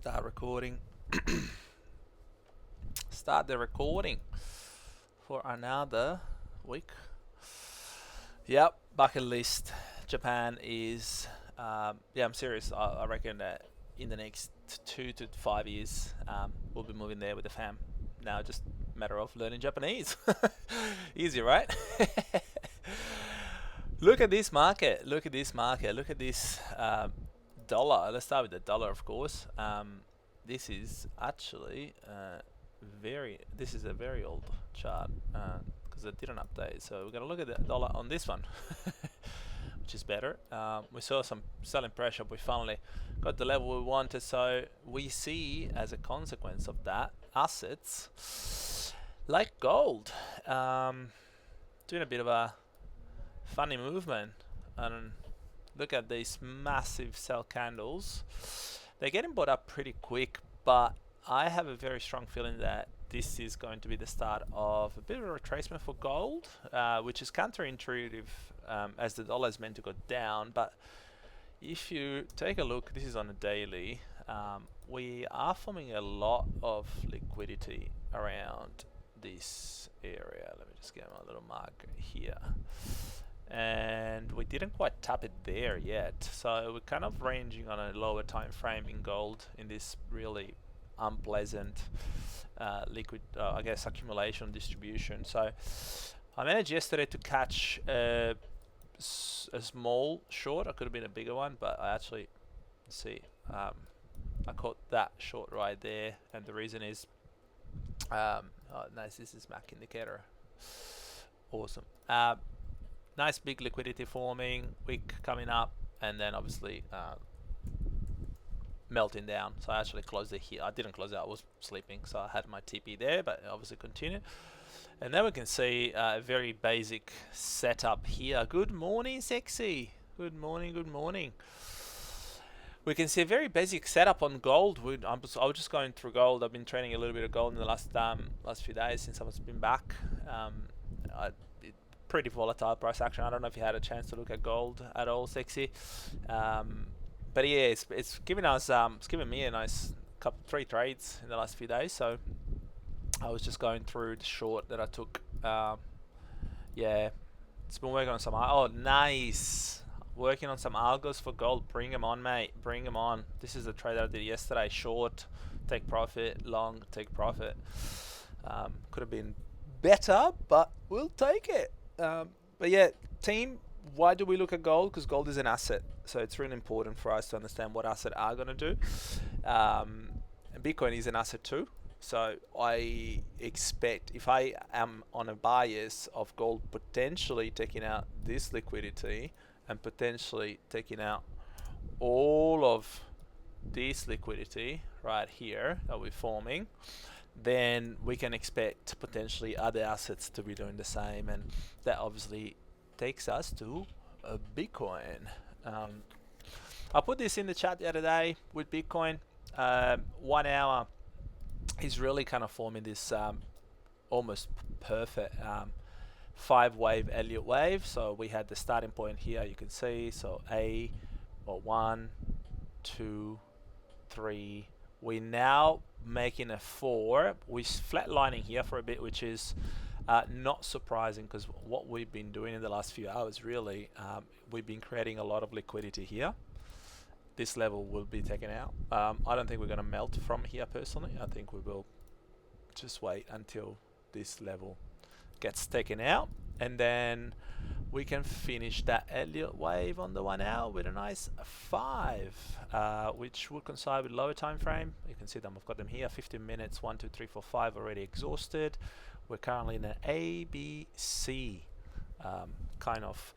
Start recording. Start the recording for another week. Yep, bucket list. Japan is, yeah, I'm serious. I reckon that in the next 2 to 5 years, we'll be moving there with the fam. Now, just a matter of learning Japanese. Easy, right? Look at this market. Look at this market. Look at this dollar. Let's start with the dollar, of course. This is actually this is a very old chart because it didn't update. So we're gonna look at the dollar on this one, which is better. We saw some selling pressure, but we finally got the level we wanted. So we see, as a consequence of that, assets like gold doing a bit of a funny movement. And look at these massive sell candles. They're getting bought up pretty quick, but I have a very strong feeling that this is going to be the start of a bit of a retracement for gold, which is counterintuitive, as the dollar is meant to go down. But if you take a look, this is on a daily, we are forming a lot of liquidity around this area. Let me just get my little marker here. And we didn't quite tap it there yet, so we're kind of ranging on a lower time frame in gold in this really unpleasant liquid, I guess, accumulation distribution. So I managed yesterday to catch a small short. I could have been a bigger one, but I actually see I caught that short right there, and the reason is oh nice, this is MAC indicator, awesome. Nice big liquidity forming, wick coming up, and then obviously melting down. So I actually closed it here. I didn't close it, I was sleeping, so I had my TP there, but obviously continued. And then we can see a very basic setup here. Good morning, sexy. Good morning, good morning. We can see a very basic setup on gold. I was just going through gold. I've been trading a little bit of gold in the last few days since I've been back. Pretty volatile price action. I don't know if you had a chance to look at gold at all, sexy. But yeah, it's giving us it's given me a nice three trades in the last few days. So I was just going through the short that I took. Yeah, it's been working on some. Oh, nice. Working on some algos for gold. Bring them on, mate. Bring them on. This is the trade that I did yesterday. Short, take profit. Long, take profit. Could have been better, but we'll take it. But yeah, team, why do we look at gold? Because gold is an asset, so it's really important for us to understand what asset are going to do. And Bitcoin is an asset too, so I expect, if I am on a bias of gold potentially taking out this liquidity and potentially taking out all of this liquidity right here that we're forming, then we can expect potentially other assets to be doing the same, and that obviously takes us to Bitcoin. I put this in the chat the other day with Bitcoin. 1 hour is really kind of forming this almost perfect 5-wave Elliott wave. So we had the starting point here, you can see, so A, or 1, 2, 3. We're now making a 4. We're flatlining here for a bit, which is not surprising, because what we've been doing in the last few hours, really, we've been creating a lot of liquidity here. This level will be taken out. I don't think we're going to melt from here personally. I think we will just wait until this level gets taken out, and then we can finish that Elliott wave on the 1 hour with a nice 5, which will coincide with lower time frame. You can see them, I've got them here, 15 minutes, 1, 2, 3, 4, 5 already exhausted. We're currently in an ABC kind of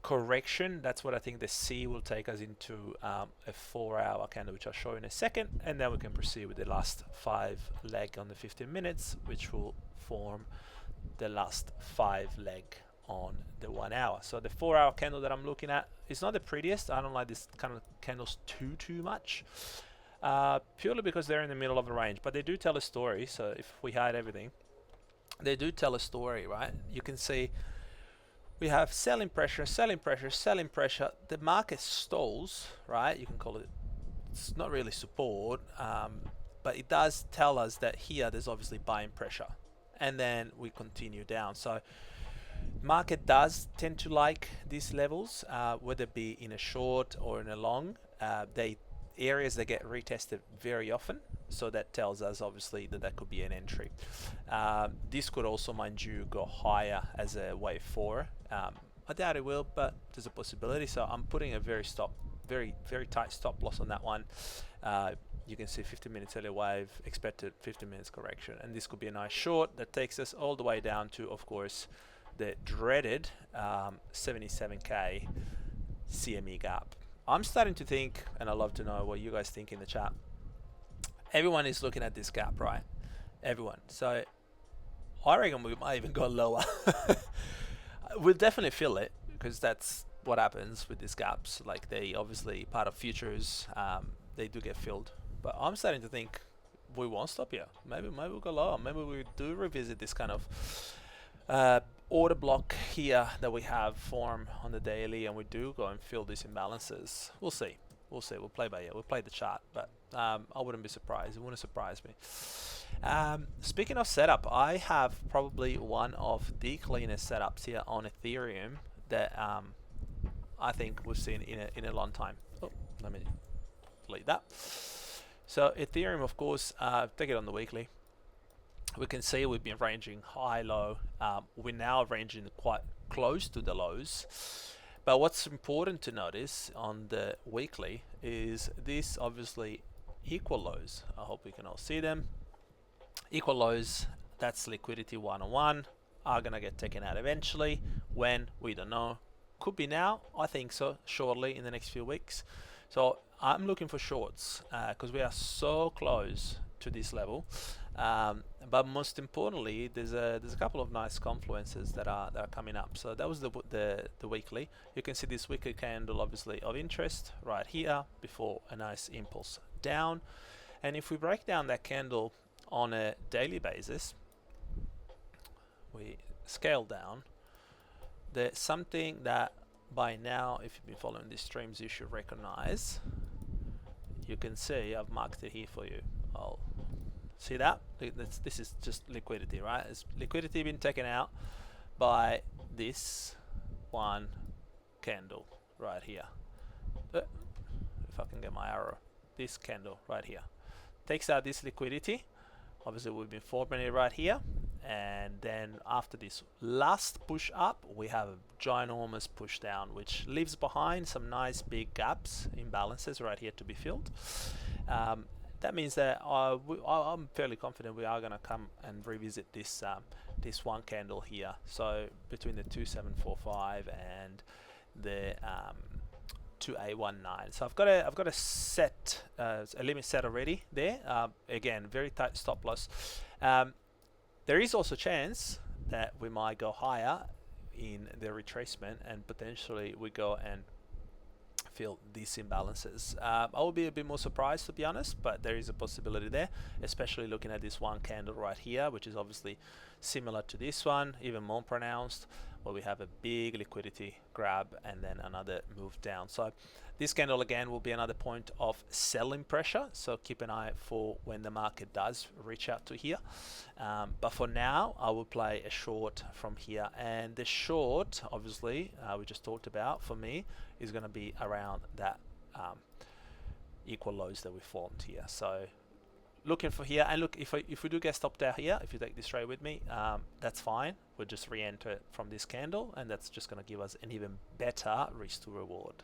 correction. That's what I think the C will take us into a 4-hour candle, which I'll show in a second, and then we can proceed with the last 5 leg on the 15 minutes, which will form the last 5 leg on the 1 hour. So the 4-hour candle that I'm looking at is not the prettiest. I don't like this kind of candles too much, purely because they're in the middle of a range, but they do tell a story. So if we hide everything, they do tell a story, right? You can see we have selling pressure, selling pressure, selling pressure. The market stalls, right? You can call it it's not really support, but it does tell us that here there's obviously buying pressure, and then we continue down. So market does tend to like these levels, whether it be in a short or in a long. They areas that get retested very often, so that tells us obviously that that could be an entry. This could also, mind you, go higher as a wave 4. I doubt it will, but there's a possibility. So I'm putting a very tight stop loss on that one. You can see 15 minutes early wave, expected 15 minutes correction, and this could be a nice short that takes us all the way down to, of course, the dreaded 77k CME gap. I'm starting to think, and I'd love to know what you guys think in the chat. Everyone is looking at this gap, right? Everyone. So I reckon we might even go lower. We'll definitely feel it, because that's what happens with these gaps. Like, they obviously part of futures, they do get filled. But I'm starting to think we won't stop here. Maybe we'll go lower. Maybe we do revisit this kind of order block here that we have form on the daily, and we do go and fill these imbalances. We'll see. We'll see. We'll play by ear. We'll play the chart, but I wouldn't be surprised. It wouldn't surprise me. Speaking of setup, I have probably one of the cleanest setups here on Ethereum that I think we've seen in a long time. Oh, let me delete that. So Ethereum, of course, take it on the weekly. We can see we've been ranging high, low. We're now ranging quite close to the lows. But what's important to notice on the weekly is this obviously equal lows. I hope we can all see them. Equal lows, that's liquidity 101, are going to get taken out eventually. When? We don't know. Could be now. I think so, shortly in the next few weeks. So I'm looking for shorts because we are so close to this level. But most importantly, there's a couple of nice confluences that are coming up. So that was the weekly. You can see this weekly candle obviously of interest right here before a nice impulse down. And if we break down that candle on a daily basis, we scale down. There's something that by now, if you've been following these streams, you should recognize. You can see I've marked it here for you. I'll see that. This is just liquidity, right? It's liquidity being taken out by this one candle right here. If I can get my arrow, this candle right here takes out this liquidity. Obviously we've been forming it right here, and then after this last push up, we have a ginormous push down, which leaves behind some nice big gaps, imbalances right here to be filled. That means that I'm fairly confident we are going to come and revisit this this one candle here. So between the 2745 and the 2819. So I've got a set a limit set already there. Again, very tight stop loss. There is also a chance that we might go higher in the retracement, and potentially we go and fill these imbalances. I will be a bit more surprised, to be honest, but there is a possibility there, especially looking at this one candle right here, which is obviously similar to this one, even more pronounced, where we have a big liquidity grab and then another move down. So this candle again will be another point of selling pressure, so keep an eye for when the market does reach out to here. But for now, I will play a short from here, and the short, obviously, we just talked about, for me, is going to be around that equal lows that we formed here. So looking for here, and look, if we do get stopped out here, if you take this trade with me, that's fine. We'll just re-enter from this candle, and that's just going to give us an even better risk to reward.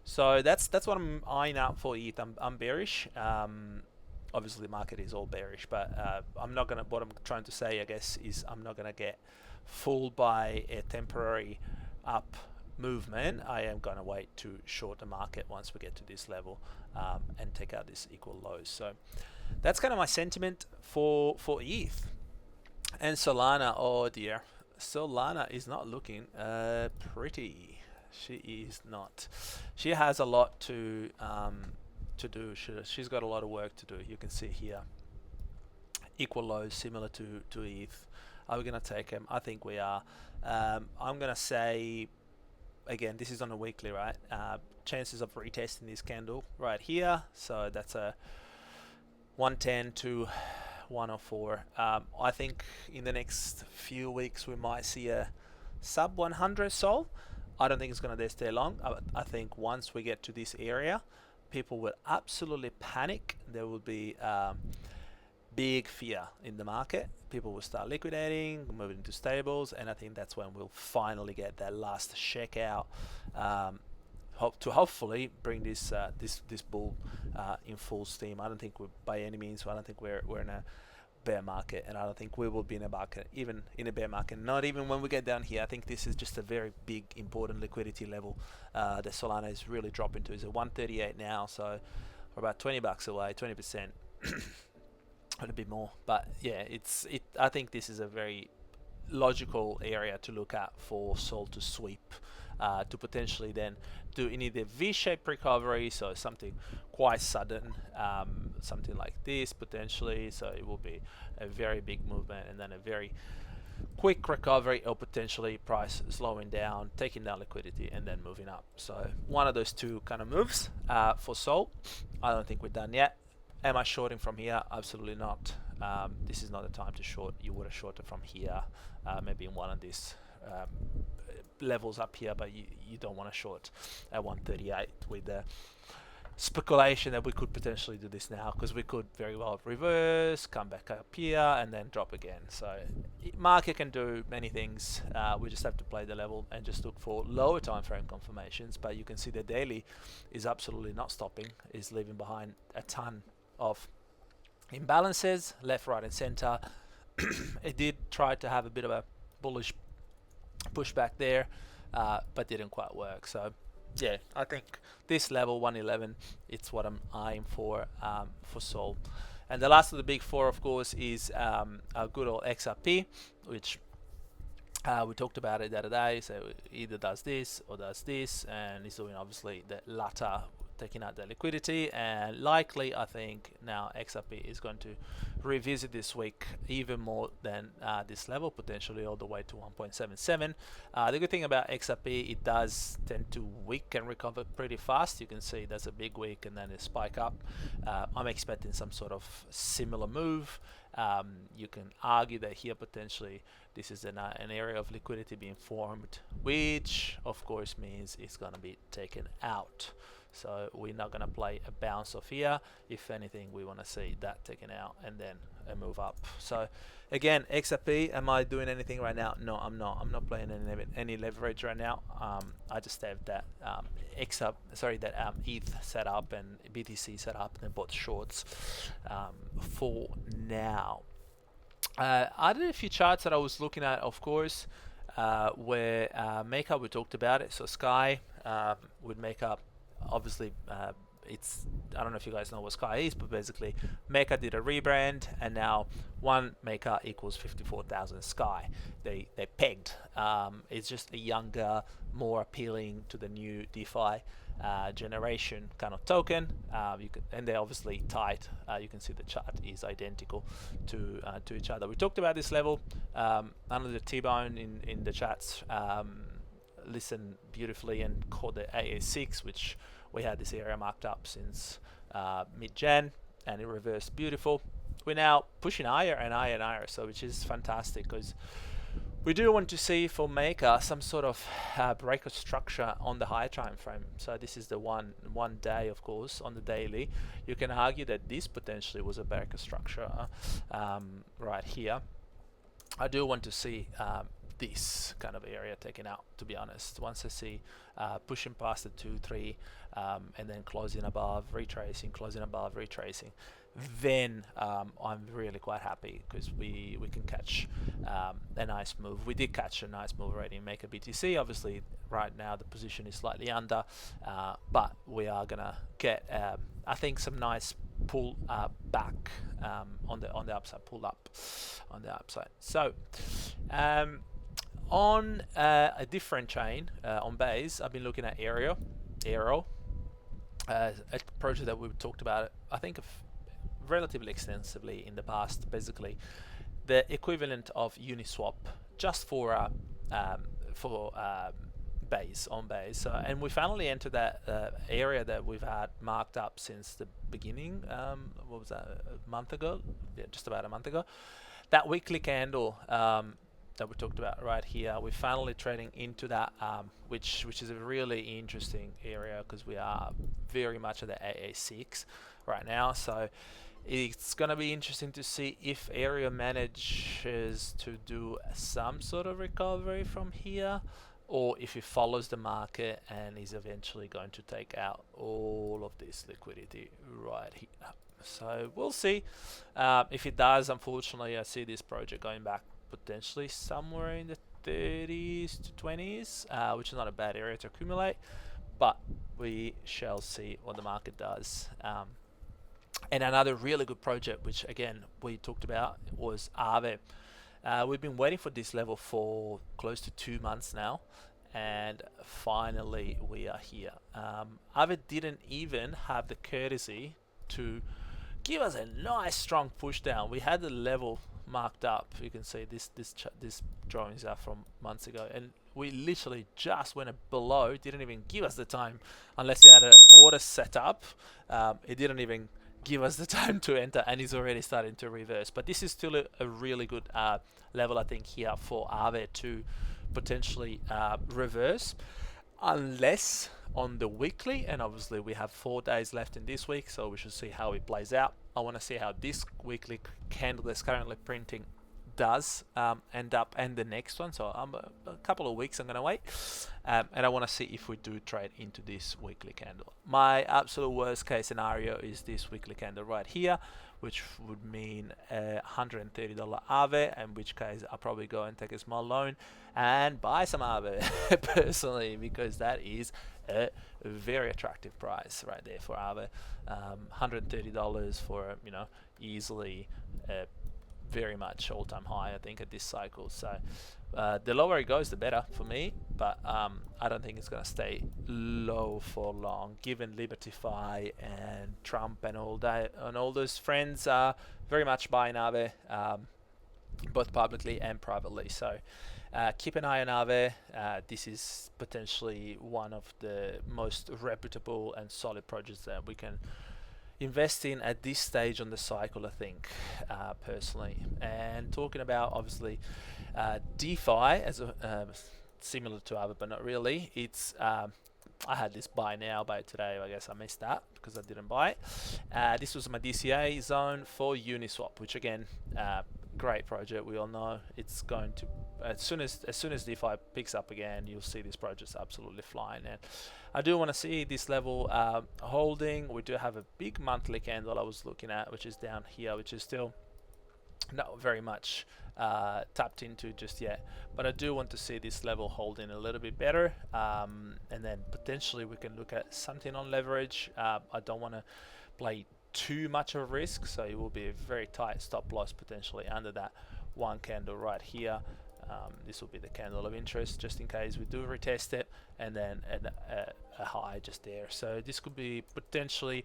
So that's what I'm eyeing out for ETH. I'm bearish. Obviously, the market is all bearish, but I'm not gonna. What I'm trying to say, I guess, is I'm not gonna get fooled by a temporary up movement. I am gonna wait to short the market once we get to this level and take out this equal lows. So that's kind of my sentiment for ETH. And Solana, oh dear, Solana is not looking pretty. She is not. She has a lot to do. She's got a lot of work to do. You can see here equal lows similar to ETH. Are we going to take them? I think we are. I'm going to say again, this is on a weekly, right? Chances of retesting this candle right here. So that's a 110 to 104. I think in the next few weeks we might see a sub 100 sol. I don't think it's going to stay long. I think once we get to this area, people will absolutely panic. There will be big fear in the market. People will start liquidating, moving to stables, and I think that's when we'll finally get that last check out. Hopefully bring this this bull in full steam. I don't think we're by any means. I don't think we're in a bear market, and I don't think we will be in a market, even in a bear market. Not even when we get down here. I think this is just a very big, important liquidity level that Solana is really dropping to. It's at 138 now, so we're about $20 away, 20%. A bit more, but yeah, I think this is a very logical area to look at for Sol to sweep, to potentially then do either V-shaped recovery, so something quite sudden, something like this potentially, so it will be a very big movement, and then a very quick recovery, or potentially price slowing down, taking down liquidity, and then moving up. So one of those two kind of moves for Sol. I don't think we're done yet. Am I shorting from here? Absolutely not. This is not the time to short. You would have shorted from here, maybe in one of these levels up here, but you don't want to short at 138 with the speculation that we could potentially do this now, because we could very well reverse, come back up here, and then drop again. So market can do many things. We just have to play the level and just look for lower time frame confirmations. But you can see the daily is absolutely not stopping, is leaving behind a ton of imbalances left, right, and center. It did try to have a bit of a bullish pushback there, but didn't quite work. So yeah, I think this level 111, it's what I'm eyeing for Sol. And the last of the big four, of course, is our good old XRP, which we talked about it the other day. So it either does this or does this, and it's doing obviously the latter, taking out the liquidity, and likely I think now XRP is going to revisit this week even more than this level, potentially all the way to 1.77. The good thing about XRP, it does tend to wick and recover pretty fast. You can see there's a big wick and then a spike up. I'm expecting some sort of similar move. You can argue that here potentially this is an area of liquidity being formed, which of course means it's going to be taken out. So we're not going to play a bounce off here. If anything, we want to see that taken out and then a move up. So again, XRP, am I doing anything right now? No, I'm not. I'm not playing any leverage right now. I just have that ETH set up and BTC set up, and then bought shorts for now. I did a few charts that I was looking at, of course, where makeup, we talked about it. So Sky would make up. Obviously, it's, I don't know if you guys know what Sky is, but basically Maker did a rebrand, and now one Maker equals 54,000 Sky. They pegged. It's just a younger, more appealing to the new DeFi generation kind of token. And they're obviously tight. You can see the chart is identical to each other. We talked about this level. Under the T-Bone in the chats listen beautifully and called the AA6, which we had this area marked up since mid-Jan, and it reversed beautiful. We're now pushing higher and higher and higher, so which is fantastic, because we do want to see for Maker some sort of break of structure on the higher time frame. So this is the one day, of course, on the daily. You can argue that this potentially was a break of structure right here. I do want to see this kind of area taken out, to be honest. Once I see pushing past the 2, 3, and then closing above, retracing, closing above, retracing, then I'm really quite happy, because we can catch a nice move. We did catch a nice move already in Maker BTC. Obviously right now the position is slightly under, but we are gonna get I think some nice pull back on the upside, pull up on the upside. So on a different chain, on Base, I've been looking at AERO, a project that we've talked about, I think, relatively extensively in the past. Basically, the equivalent of Uniswap, just for base on base. So, and we finally entered that area that we've had marked up since the beginning. What was that, a month ago? Yeah, just about a month ago. That weekly candle that we talked about right here, we're finally trading into that, which is a really interesting area because we are very much at the AA6 right now. So it's going to be interesting to see if AERO manages to do some sort of recovery from here, or if it follows the market and is eventually going to take out all of this liquidity right here. So we'll see. If it does, unfortunately, I see this project going back potentially somewhere in the 30s to 20s, which is not a bad area to accumulate, but we shall see what the market does. And another really good project, which again we talked about, was AAVE. We've been waiting for this level for close to 2 months now, and finally we are here. AAVE didn't even have the courtesy to give us a nice strong push down. We had the level marked up. You can see this drawings are from months ago, and we literally just went below. Didn't even give us the time, unless you had an order set up. It didn't even give us the time to enter, and it's already starting to reverse. But this is still a really good level, I think, here for AAVE to potentially reverse, unless on the weekly, and obviously we have 4 days left in this week, so we should see how it plays out. I want to see how this weekly candle that's currently printing does end up, and the next one. So a couple of weeks I'm going to wait, and I want to see if we do trade into this weekly candle. My absolute worst case scenario is this weekly candle right here, which would mean a $130 AAVE, in which case I'll probably go and take a small loan and buy some AAVE personally, because that is a very attractive price right there for AAVE. $130 for, you know, easily very much all-time high, I think, at this cycle. So the lower it goes, the better for me, but I don't think it's going to stay low for long, given LibertyFi and Trump and all that, and all those friends are very much buying AAVE, both publicly and privately. So keep an eye on AAVE. This is potentially one of the most reputable and solid projects that we can invest in at this stage on the cycle, I think, personally. And talking about, obviously, DeFi as a similar to AAVE, but not really. It's I had this buy now, buy today. I guess I missed that because I didn't buy it. This was my DCA zone for Uniswap, which again, great project. We all know it's going to, as soon as DeFi picks up again, you'll see these projects absolutely flying. And I do want to see this level holding. We do have a big monthly candle I was looking at, which is down here, which is still not very much tapped into just yet, but I do want to see this level holding a little bit better, and then potentially we can look at something on leverage. I don't want to play too much of risk, so it will be a very tight stop loss potentially under that one candle right here. This will be the candle of interest, just in case we do retest it, and then a high just there. So this could be potentially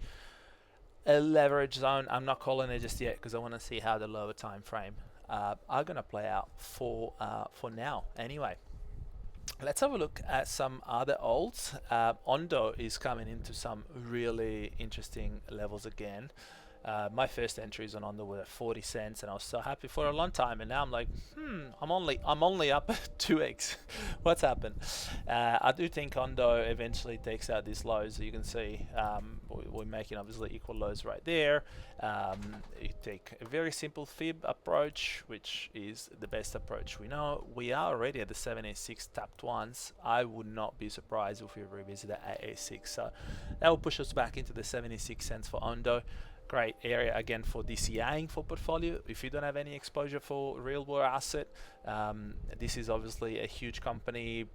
a leverage zone. I'm not calling it just yet because I want to see how the lower time frame are going to play out for now. Anyway, let's have a look at some other alts. ONDO is coming into some really interesting levels again. My first entries on ONDO were 40 cents, and I was so happy for a long time, and now I'm like, I'm only up 2x. What's happened? I do think ONDO eventually takes out these lows. So you can see we're making obviously equal lows right there. You take a very simple fib approach, which is the best approach we know. We are already at the 76 tapped once. I would not be surprised if we revisit the AA6. So that will push us back into the 76 cents for ONDO. Great area again for DCAing for portfolio. If you don't have any exposure for real world asset, this is obviously a huge company.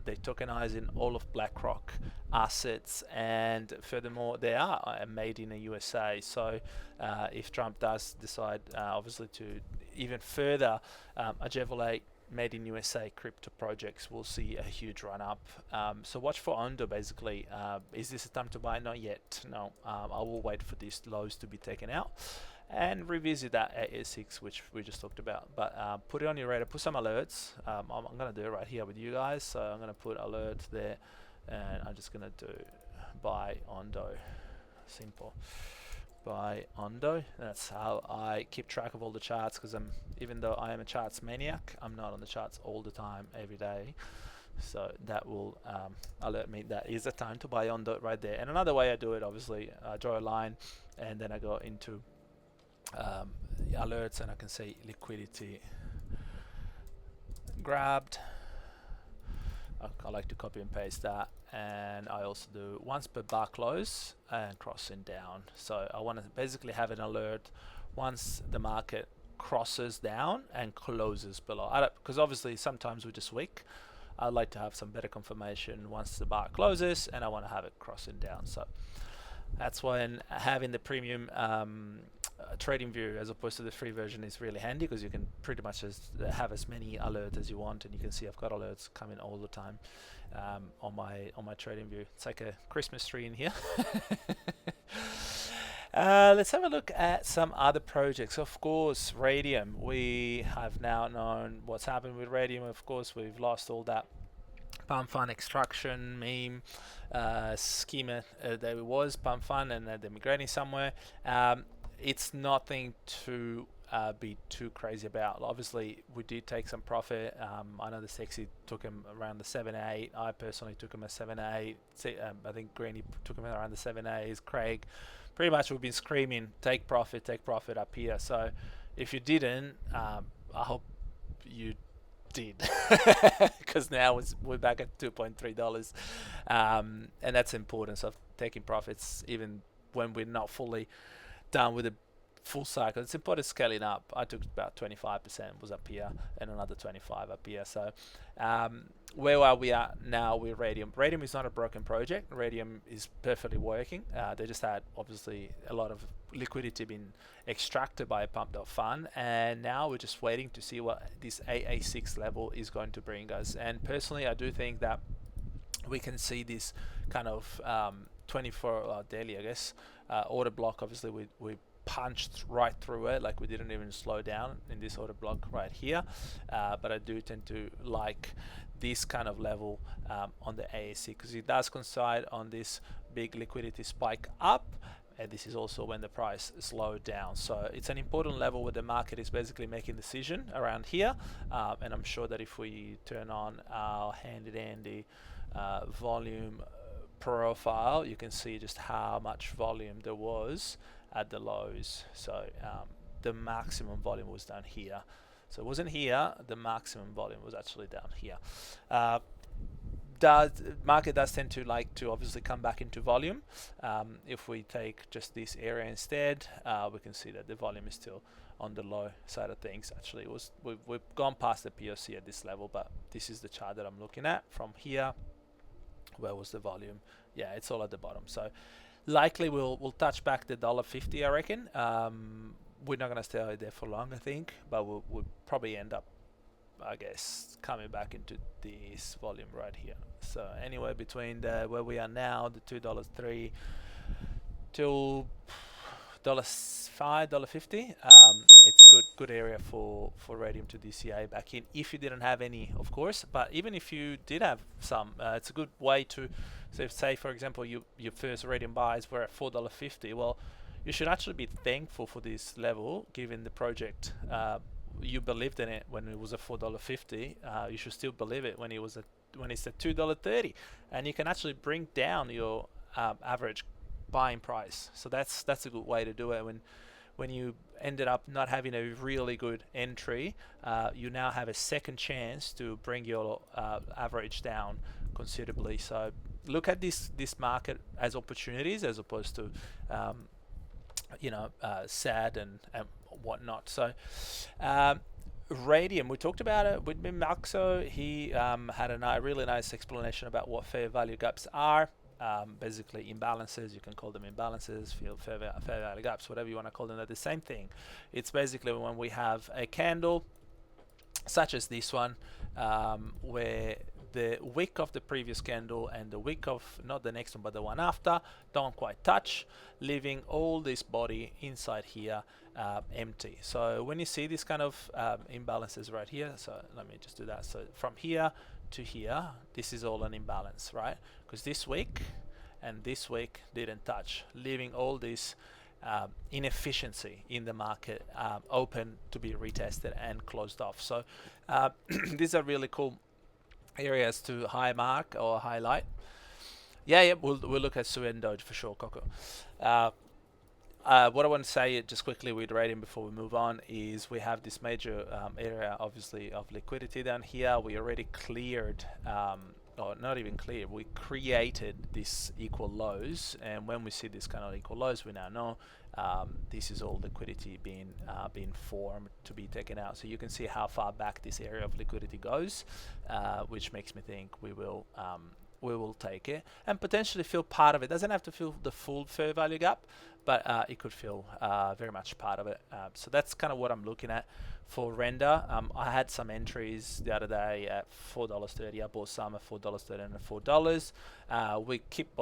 They tokenize in all of BlackRock assets, and furthermore, they are made in the USA. So if Trump does decide, obviously, to even further agitate made in USA crypto projects, we'll see a huge run up. So watch for ONDO basically. Is this a time to buy? Not yet. No, I will wait for these lows to be taken out. and revisit that AE6 which we just talked about. But put it on your radar, put some alerts. I'm going to do it right here with you guys, so I'm going to put alert there, and I'm just going to do buy ONDO. Simple. Buy ONDO. That's how I keep track of all the charts, because even though I am a charts maniac, I'm not on the charts all the time every day. So that will alert me that is the time to buy ONDO right there. And another way I do it, obviously, I draw a line and then I go into alerts, and I can say liquidity grabbed. I like to copy and paste that, and I also do once per bar close and crossing down. So I want to basically have an alert once the market crosses down and closes below. Because obviously sometimes we're just weak. I'd like to have some better confirmation once the bar closes, and I want to have it crossing down. So that's when having the premium trading view as opposed to the free version is really handy, because you can pretty much just have as many alerts as you want, and you can see I've got alerts coming all the time on my trading view. It's like a Christmas tree in here. Let's have a look at some other projects. Of course, Radium. We have now known what's happened with Radium. Of course, we've lost all that pump fund extraction meme schema there was pump fund, and they're migrating somewhere. It's nothing to be too crazy about. Obviously, we did take some profit. I know the Sexy took him around the 7-8. I personally took him a 7-8. I think Greeny took him around the 7-8s. Craig, pretty much we've been screaming, take profit up here. So if you didn't, I hope you did, because now we're back at $2.3, and that's the importance of taking profits even when we're not fully done with the full cycle. It's important scaling up. I took about 25%, was up here, and another 25 up here. So where are we at now with Radium? Radium is not a broken project. Radium is perfectly working. They just had obviously a lot of liquidity being extracted by a pumped up fund, and now we're just waiting to see what this AA6 level is going to bring us. And personally, I do think that we can see this kind of 24 daily, I guess, order block. Obviously we punched right through it, like we didn't even slow down in this order block right here, but I do tend to like this kind of level on the AAC, because it does coincide on this big liquidity spike up, and this is also when the price slowed down. So it's an important level where the market is basically making a decision around here, and I'm sure that if we turn on our handy dandy volume profile, you can see just how much volume there was at the lows. So the maximum volume was down here. So it wasn't here, the maximum volume was actually down here. Market does tend to like to obviously come back into volume. If we take just this area instead, we can see that the volume is still on the low side of things. Actually, it was we've gone past the POC at this level, but this is the chart that I'm looking at from here. Where was the volume? Yeah, it's all at the bottom. So likely we'll touch back the $1.50, I reckon. We're not going to stay there for long, I think, but we'll probably end up, I guess, coming back into this volume right here. So anywhere between where we are now, the $2.03 till $5, $1.50, it's good area for Radium to DCA back in, if you didn't have any, of course. But even if you did have some, it's a good way to, so if, say for example your first Radium buys were at $4.50, well, you should actually be thankful for this level, given the project you believed in it when it was at $4.50. You should still believe it when it's at $2.30, and you can actually bring down your average buying price. So that's a good way to do it. When you ended up not having a really good entry, you now have a second chance to bring your average down considerably. So look at this market as opportunities as opposed to sad and whatnot. So Radium, we talked about it with Maxo. He had a really nice explanation about what fair value gaps are. Basically imbalances, you can call them imbalances, fair value gaps, whatever you want to call them. They're the same thing. It's basically when we have a candle such as this one, where the wick of the previous candle and the wick of not the next one but the one after don't quite touch, leaving all this body inside here empty. So when you see this kind of imbalances right here, so let me just do that. So from here to here, this is all an imbalance, right? Because this wick and this wick didn't touch, leaving all this inefficiency in the market open to be retested and closed off. So these are really cool areas to high mark or highlight. Yeah, we'll look at SUI and Doge for sure, Coco. What I want to say just quickly with rating before we move on is we have this major area obviously of liquidity down here. We already cleared or not even clear, we created this equal lows, and when we see this kind of equal lows, we now know this is all liquidity being formed to be taken out. So you can see how far back this area of liquidity goes, which makes me think we will take it and potentially fill part of it. Doesn't have to fill the full fair value gap, but it could fill very much part of it. So that's kind of what I'm looking at for render. I had some entries the other day at $4.30. I bought some at $4.30 and at $4. We keep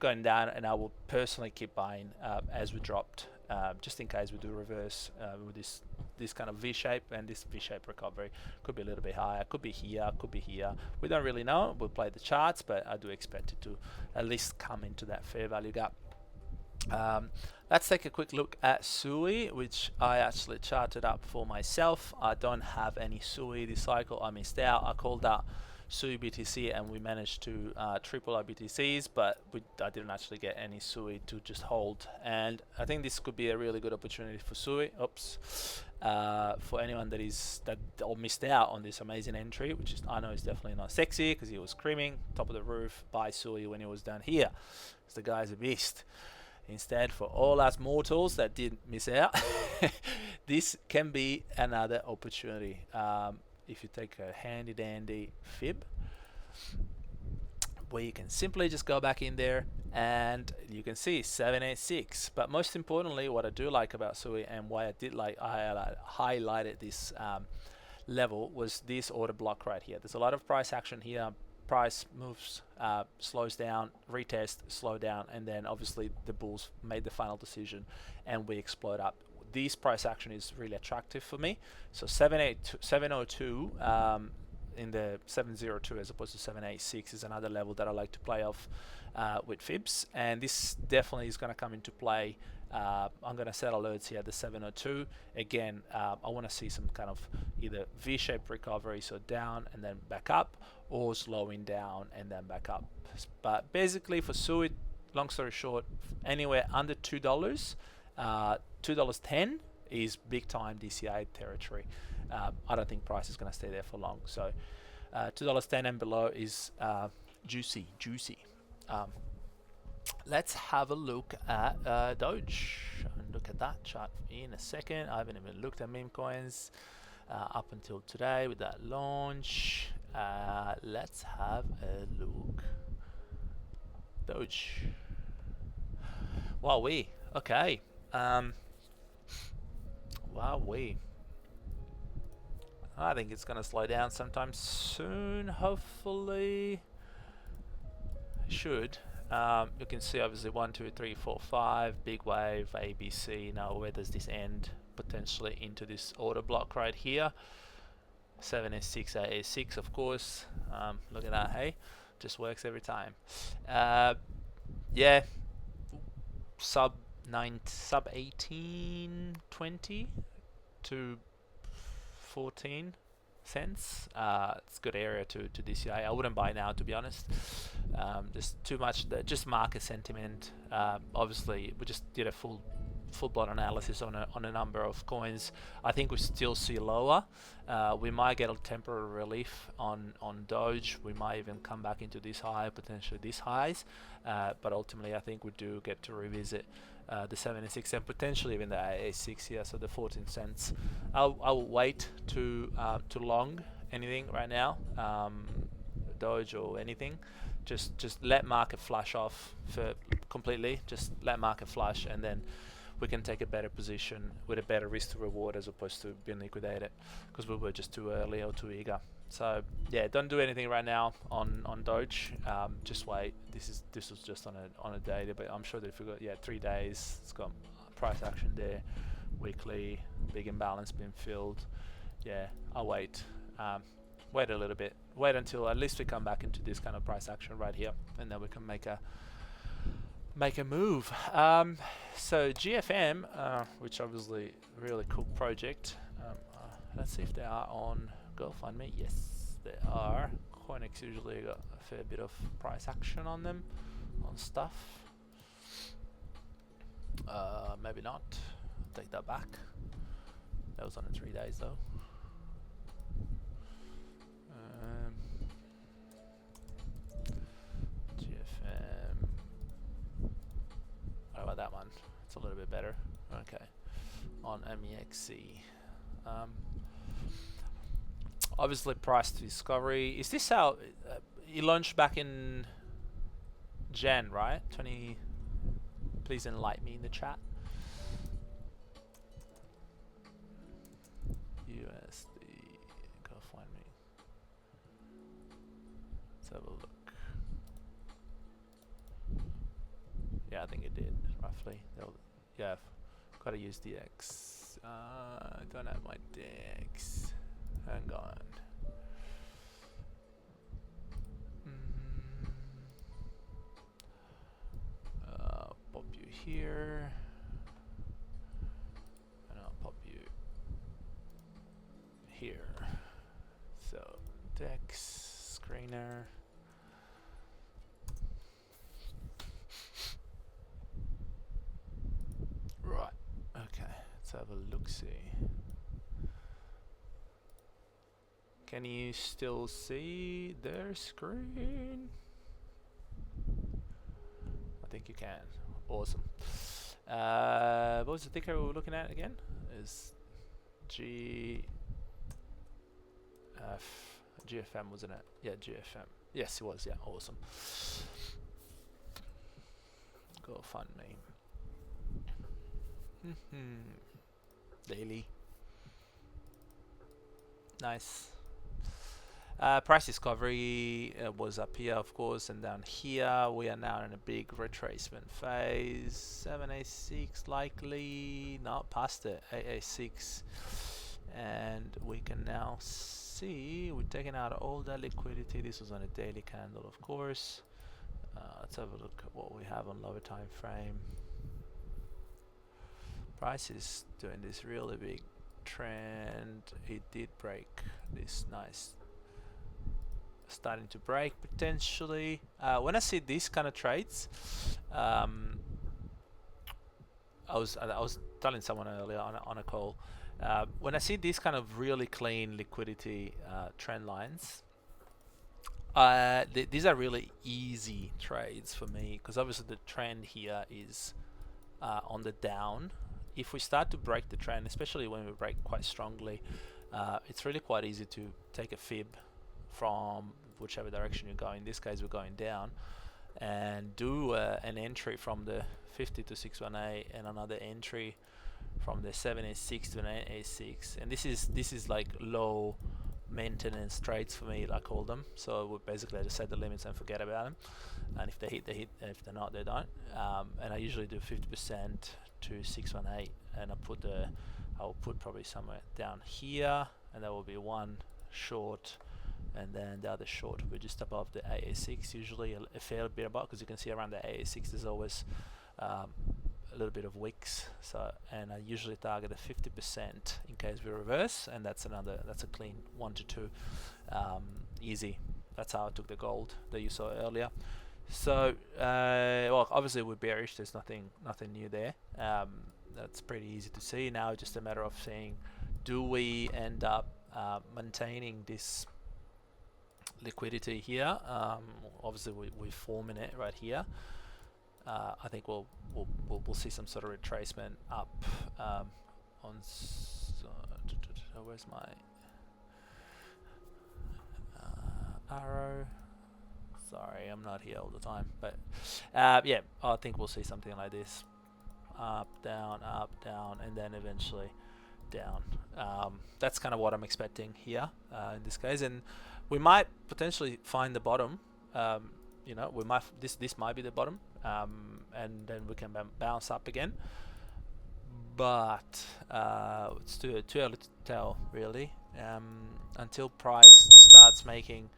going down, and I will personally keep buying as we dropped, just in case we do reverse with this kind of V-shape, and this V-shape recovery could be a little bit higher, could be here, could be here. We don't really know. We'll play the charts, but I do expect it to at least come into that fair value gap. Let's take a quick look at SUI, which I actually charted up for myself. I don't have any SUI this cycle. I missed out. I called out SUI BTC and we managed to triple our BTCs, but I didn't actually get any SUI to just hold. And I think this could be a really good opportunity for SUI. For anyone that missed out on this amazing entry, which is, I know is definitely not sexy because he was screaming top of the roof buy SUI when he was down here. Because the guy's a beast. Instead, for all us mortals that didn't miss out, this can be another opportunity. If you take a handy dandy fib, where you can simply just go back in there and you can see 786. But most importantly, what I do like about SUI and why I did like I highlighted this level was this order block right here. There's a lot of price action here. Price moves, slows down, retest, slow down, and then obviously the bulls made the final decision and we explode up. This price action is really attractive for me. So 702 in the 702 as opposed to 786 is another level that I like to play off with fibs, and this definitely is going to come into play. I'm going to set alerts here at the 702. Again, I want to see some kind of either V-shaped recovery, so down and then back up, or slowing down and then back up. But basically for SUI, long story short, anywhere under $2, $2.10 is big time DCA territory. I don't think price is going to stay there for long. So $2.10 and below is juicy. Let's have a look at Doge. And look at that chart in a second. I haven't even looked at meme coins up until today with that launch. Let's have a look. Doge. Wowee. Okay. Wowee. I think it's going to slow down sometime soon, hopefully. Should. You can see obviously 1, 2, 3, 4, 5, big wave, ABC. Now where does this end? Potentially into this order block right here. 7S6, AA6 of course. Look at that, hey? Just works every time. Yeah, sub 18.20 to 14 cents. It's a good area to DCI. I wouldn't buy now, to be honest. Just too much, just market sentiment. Obviously, we just did a full-blown analysis on a number of coins. I think we still see lower. We might get a temporary relief on Doge. We might even come back into this high, potentially these highs. But ultimately, I think we do get to revisit the 76 and potentially even the AA6 here, so the 14 cents. I will wait to long anything right now, Doge or anything. Just let market flush off for completely. Just let market flush, and then we can take a better position with a better risk to reward as opposed to being liquidated because we were just too early or too eager. So yeah, don't do anything right now on Doge. Just wait. This was just on a day, but I'm sure that if we got 3 days, it's got price action there, weekly, big imbalance being filled. Yeah, I'll wait. Wait a little bit. Wait until at least we come back into this kind of price action right here, and then we can make a move. So GFM, which obviously really cool project. Let's see if they are on GoFundMe. Yes, they are. CoinEx usually got a fair bit of price action on them, on stuff. Maybe not. Take that back. That was on the 3 days though. GFM. How about that one? It's a little bit better. Okay. On MEXC. Obviously price discovery. Is this how you launched back in Jan, right? 20. Please enlighten me in the chat. USD. Go find me. Let's have a look. Yeah, I think it did roughly. Yeah, I've got to use DX. I don't have my DX. Hang on. Pop you here, and I'll pop you here. So DEX screener. Right. Okay. Let's have a look-see. Can you still see their screen? I think you can. Awesome. What was the ticker we were looking at again? Is GFM, wasn't it? Yeah, GFM. Yes, it was. Yeah, awesome. Go fund me. Daily. Nice. Price discovery was up here, of course, and down here. We are now in a big retracement phase. 786 likely, not past it. 886, and we can now see we're taking out all that liquidity. This was on a daily candle, of course. Let's have a look at what we have on lower time frame. Price is doing this really big trend. It did break this nice, starting to break potentially. When I see these kind of trades, I was telling someone earlier on a call, when I see these kind of really clean liquidity trend lines, these are really easy trades for me, because obviously the trend here is on the down. If we start to break the trend, especially when we break quite strongly, it's really quite easy to take a fib from whichever direction you're going. In this case, we're going down, and do an entry from the 50 to 618, and another entry from the 786 to 986. And this is like low maintenance trades for me, I call them. So we basically just set the limits and forget about them. And if they hit, they hit, and if they're not, they don't. And I usually do 50% to 618, and I'll put probably somewhere down here, and there will be one short, and then the other short will be just above the AA6, usually a fair bit above, because you can see around the AA6 there's always a little bit of wicks. So, and I usually target a 50% in case we reverse, and that's a clean 1 to 2, easy. That's how I took the gold that you saw earlier. So, well, obviously we're bearish. There's nothing new there. That's pretty easy to see. Now it's just a matter of seeing, do we end up maintaining this liquidity here? Obviously we're forming it right here. I think we'll see some sort of retracement up on. Where's my arrow? Sorry, I'm not here all the time, but yeah, I think we'll see something like this: up, down, and then eventually down. That's kind of what I'm expecting here in this case, and we might potentially find the bottom. You know, we might this might be the bottom, and then we can bounce up again. But it's too early to tell, really, until price starts making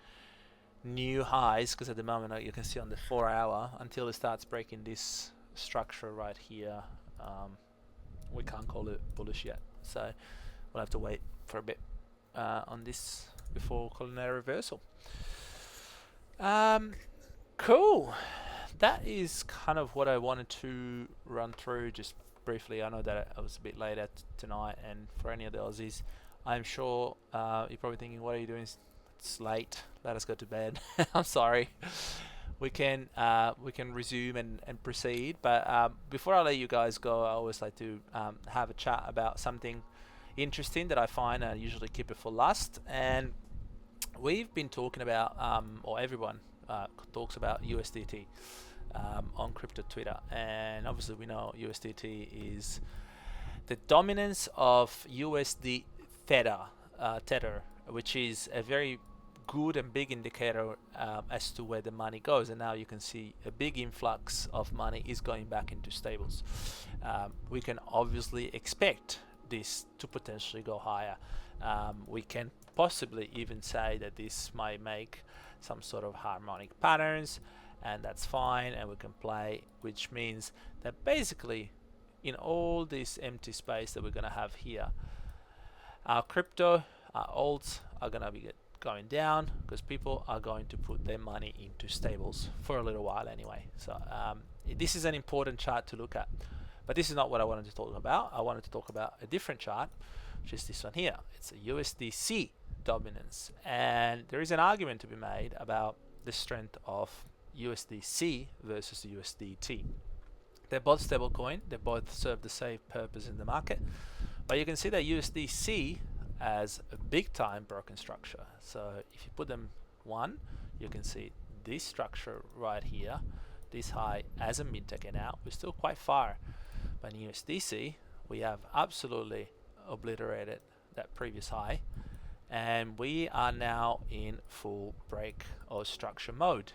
new highs, because at the moment you can see on the 4 hour, until it starts breaking this structure right here, we can't call it bullish yet, so we'll have to wait for a bit on this before calling a reversal. Cool, that is kind of what I wanted to run through just briefly. I know that I was a bit late at tonight, and for any of the Aussies, I'm sure you're probably thinking, what are you doing? It's late, let us go to bed. I'm sorry. We can resume and proceed, but before I let you guys go, I always like to have a chat about something interesting that I find. I usually keep it for last, and we've been talking about, or everyone talks about USDT on crypto Twitter, and obviously we know USDT is the dominance of USD Tether, which is a very good and big indicator as to where the money goes. And now you can see a big influx of money is going back into stables. We can obviously expect this to potentially go higher. We can possibly even say that this might make some sort of harmonic patterns, and that's fine, and we can play, which means that basically in all this empty space that we're going to have here, our crypto, our alts are going to be going down, because people are going to put their money into stables for a little while anyway. So this is an important chart to look at, but this is not what I wanted to talk about. I wanted to talk about a different chart, which is this one here. It's a USDC dominance, and there is an argument to be made about the strength of USDC versus USDT. They're both stablecoin, they both serve the same purpose in the market, but you can see that USDC as a big time broken structure. So if you put them one, you can see this structure right here, this high as a mid taken out. We're still quite far, but in USDC we have absolutely obliterated that previous high, and we are now in full break or structure mode,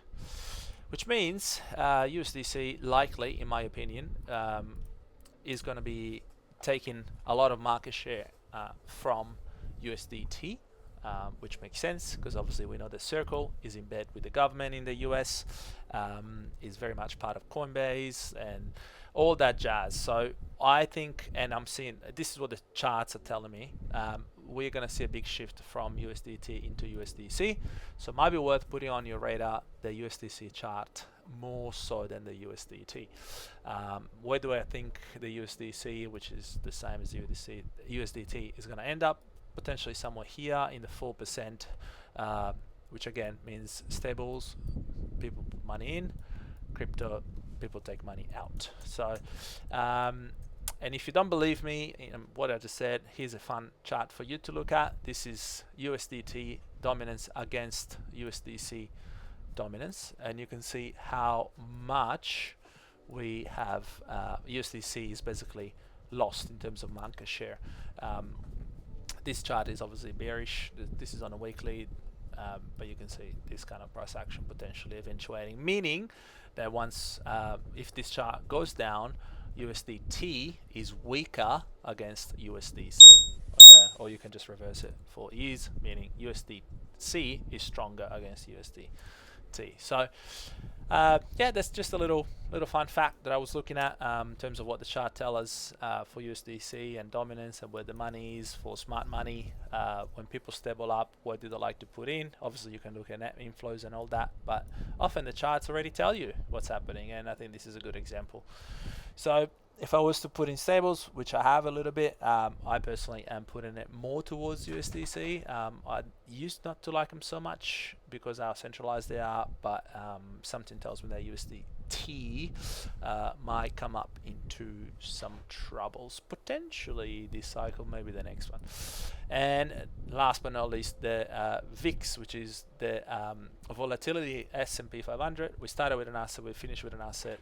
which means USDC likely, in my opinion, is going to be taking a lot of market share from USDT, which makes sense, because obviously we know the Circle is in bed with the government in the US, is very much part of Coinbase and all that jazz. So I think, and I'm seeing, this is what the charts are telling me, we're going to see a big shift from USDT into USDC. So it might be worth putting on your radar the USDC chart more so than the USDT. Where do I think the USDC, which is the same as USDT, is going to end up? Potentially somewhere here in the 4%, which again means stables, people put money in, crypto, people take money out. So and if you don't believe me in what I just said, here's a fun chart for you to look at. This is USDT dominance against USDC dominance, and you can see how much we have USDC is basically lost in terms of market share. This chart is obviously bearish. This is on a weekly, but you can see this kind of price action potentially eventuating, meaning that once if this chart goes down, USDT is weaker against USDC. Okay, or you can just reverse it for ease, meaning USDC is stronger against USDT. So yeah, that's just a little fun fact that I was looking at in terms of what the chart tells us for USDC and dominance, and where the money is for smart money. When people stable up, what do they like to put in? Obviously you can look at net inflows and all that, but often the charts already tell you what's happening, and I think this is a good example. So if I was to put in stables, which I have a little bit, I personally am putting it more towards USDC. I used not to like them so much because how centralized they are, but something tells me that USDT might come up into some troubles potentially this cycle, maybe the next one. And last but not least, the VIX, which is the volatility S&P 500. We started with an asset, we finished with an asset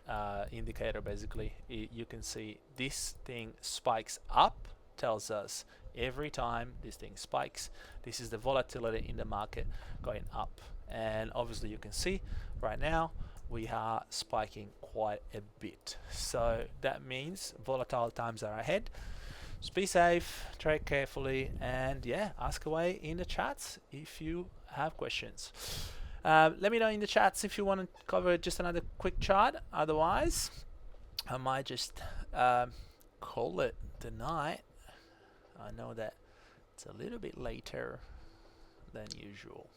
indicator. Basically, you can see this thing spikes up tells us every time this thing spikes, this is the volatility in the market going up. And obviously you can see right now we are spiking quite a bit. So that means volatile times are ahead. So be safe, trade carefully, and yeah, ask away in the chats if you have questions. Let me know in the chats if you want to cover just another quick chart. Otherwise, I might just call it the night. I know that it's a little bit later than usual.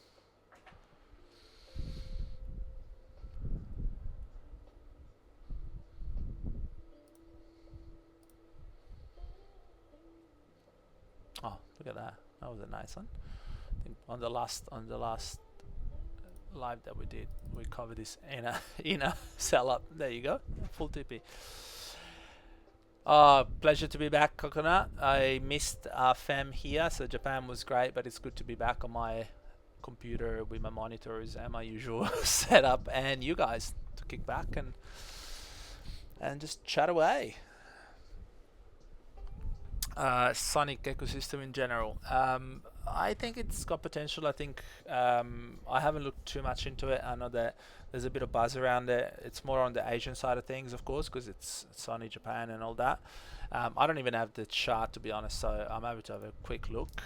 Oh, look at that. That was a nice one. I think on the last live that we did, we covered this in a sell up. There you go, full TP. Pleasure to be back, Coconut. I missed FEM here, so Japan was great, but it's good to be back on my computer with my monitors and my usual setup, and you guys to kick back and just chat away. Sonic ecosystem in general. I think it's got potential. I think I haven't looked too much into it. I know that there's a bit of buzz around it. It's more on the Asian side of things, of course, because it's Sony Japan and all that. I don't even have the chart, to be honest, so I'm able to have a quick look,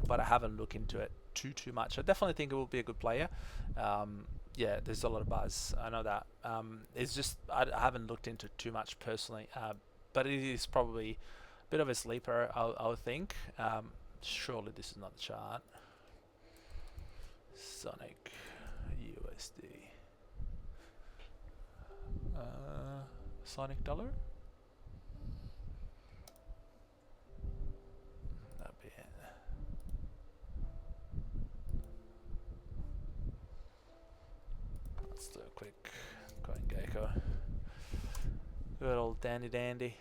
but I haven't looked into it too much. I definitely think it will be a good player. Yeah, there's a lot of buzz. I know that. It's just I haven't looked into it too much personally, but it is probably bit of a sleeper, I would think. Surely this is not the chart. Sonic USD. Sonic dollar. That'd be it. Let's do a quick CoinGecko. Good old dandy.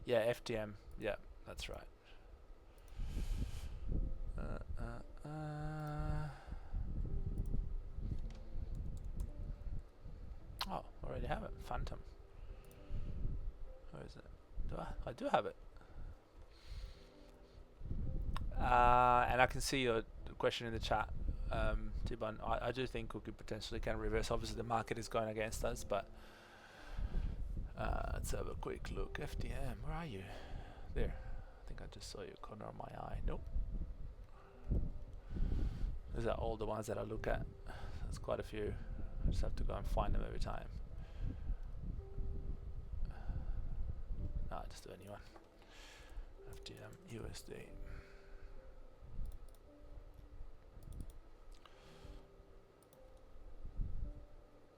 Yeah, FTM. Yeah, that's right. Oh, already have it. Phantom. Where is it? I do have it. And I can see your question in the chat, Tibon. I do think we could potentially can reverse. Obviously, the market is going against us, but let's have a quick look. FTM, where are you? There. I think I just saw your corner of my eye. Nope. These are all the ones that I look at. There's quite a few. I just have to go and find them every time. No, just do a new one. FTM USD.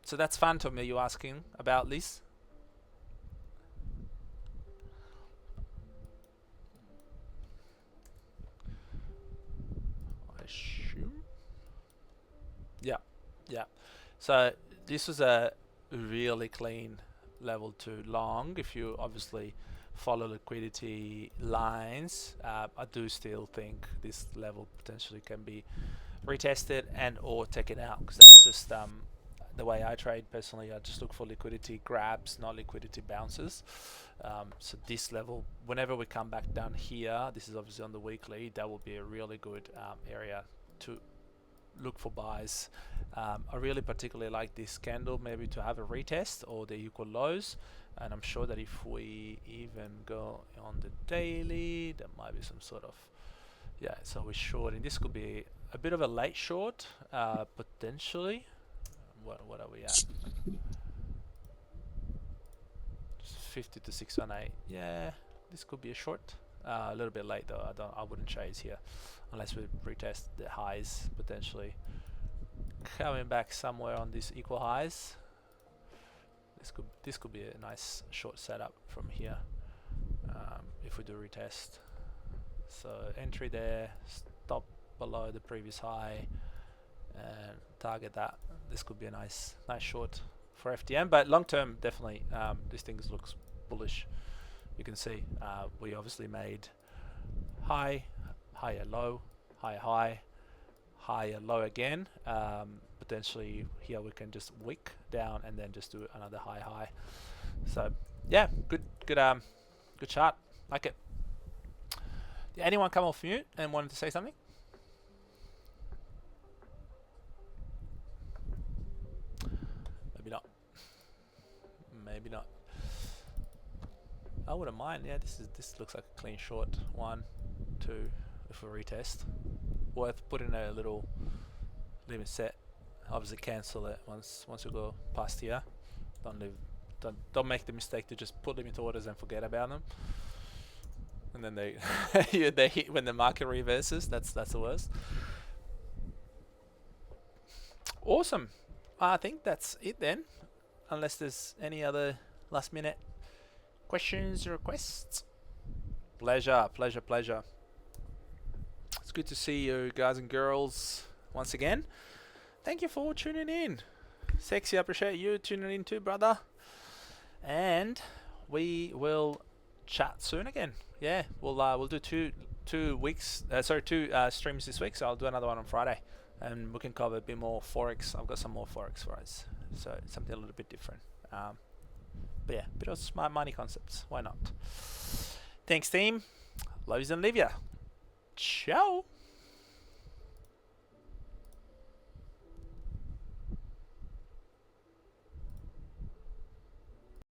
So that's Phantom. Are you asking about this? Yeah, so this was a really clean level 2 long. If you obviously follow liquidity lines, I do still think this level potentially can be retested and or taken out, because that's just the way I trade personally. I just look for liquidity grabs, not liquidity bounces. So this level, whenever we come back down here, this is obviously on the weekly, that will be a really good area to look for buys. I really particularly like this candle, maybe to have a retest or the equal lows, and I'm sure that if we even go on the daily, there might be some sort of, yeah, so we're shorting. This could be a bit of a late short, potentially. What are we at? 50 to 618. Yeah, this could be a short. A little bit late though. I wouldn't chase here unless we retest the highs potentially. Coming back somewhere on these equal highs. This could be a nice short setup from here if we do retest. So entry there, stop below the previous high, and target that. This could be a nice short for FTM, but long term definitely this thing looks bullish. You can see we obviously made high, higher low, higher high, higher low again. Potentially here we can just wick down and then just do another high. So yeah, good chart. Like it. Did anyone come off mute and wanted to say something? Maybe not. Maybe not. I wouldn't mind. Yeah, this looks like a clean short. 1, 2, if we retest. Worth putting a little limit set. Obviously cancel it once we go past here. Don't make the mistake to just put limit orders and forget about them. And then they they hit when the market reverses. That's the worst. Awesome. I think that's it then. Unless there's any other last minute questions or requests. Pleasure. It's good to see you guys and girls once again. Thank you for tuning in. Sexy, I appreciate you tuning in too, brother. And we will chat soon again. Yeah, we'll do two streams this week, so I'll do another one on Friday, and we can cover a bit more forex. I've got some more forex for us, so something a little bit different. But yeah, a bit of smart money concepts. Why not? Thanks, team. Love yous and leave ya. Ciao.